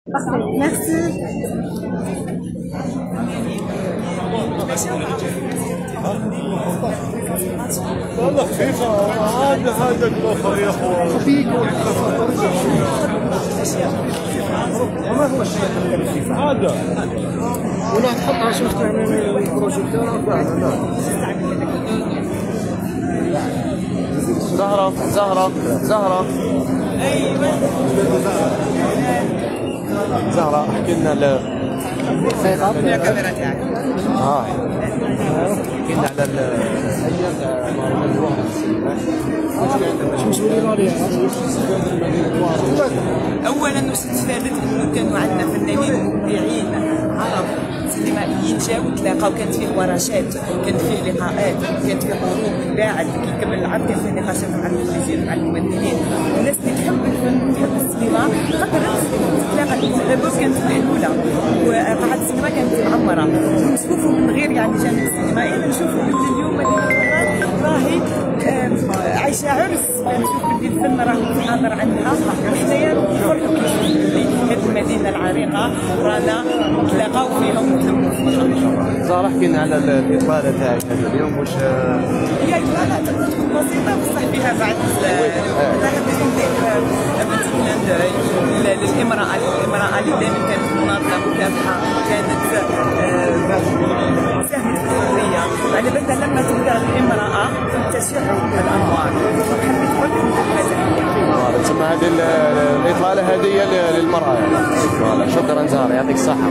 Merci. والله خفيفة. هذا الأخر يا أخوان وما هو الشيء الخفيف هذا ولا تحطها شفت يعني البروجيكتور زهرة زهرة زهرة زهرة احكي لنا الكاميرا تاعك. احكي لنا على اولا واش استفادت انه كانوا عندنا فنانين مبدعين عرب سينمائيين جاو تلاقاو، كانت فيه ورشات، كانت فيه لقاءات، كانت فيه عروض من بعد كي كمل العرض كان فيه نقاشات مع المخرجين مع الممثلين. الناس اللي تحب الفن وتحب السينما قدرت تتلاقى. البوز كانت محلوله وقاعات السينما كانت معمره، ونشوفوا من غير يعني جانب السينمائي نشوفوا اليوم راهي عايشه عرس، نشوف بلي الفن راه حاضر عندها. وحنايا نفرحوا بلي هذه المدينه العريقه رانا نتلاقاو فيها ونتلموا فيها. زهرة احكي لنا على الإطلالة تاعك اليوم واش هي إطلالة بسيطة بصح فيها بعض أنا حبيت نضيف مثلا للامرأة اللي دائما كانت مناضلة مكافحة، كانت ساهمت في الحرية. على بالنا لما تبدا الامرأة تشع الأنوار، حبيت برك ندير هذا. تسمى هذه الإطلالة هدية للمرأة يعني. شكرا زهرة يعطيك الصحة.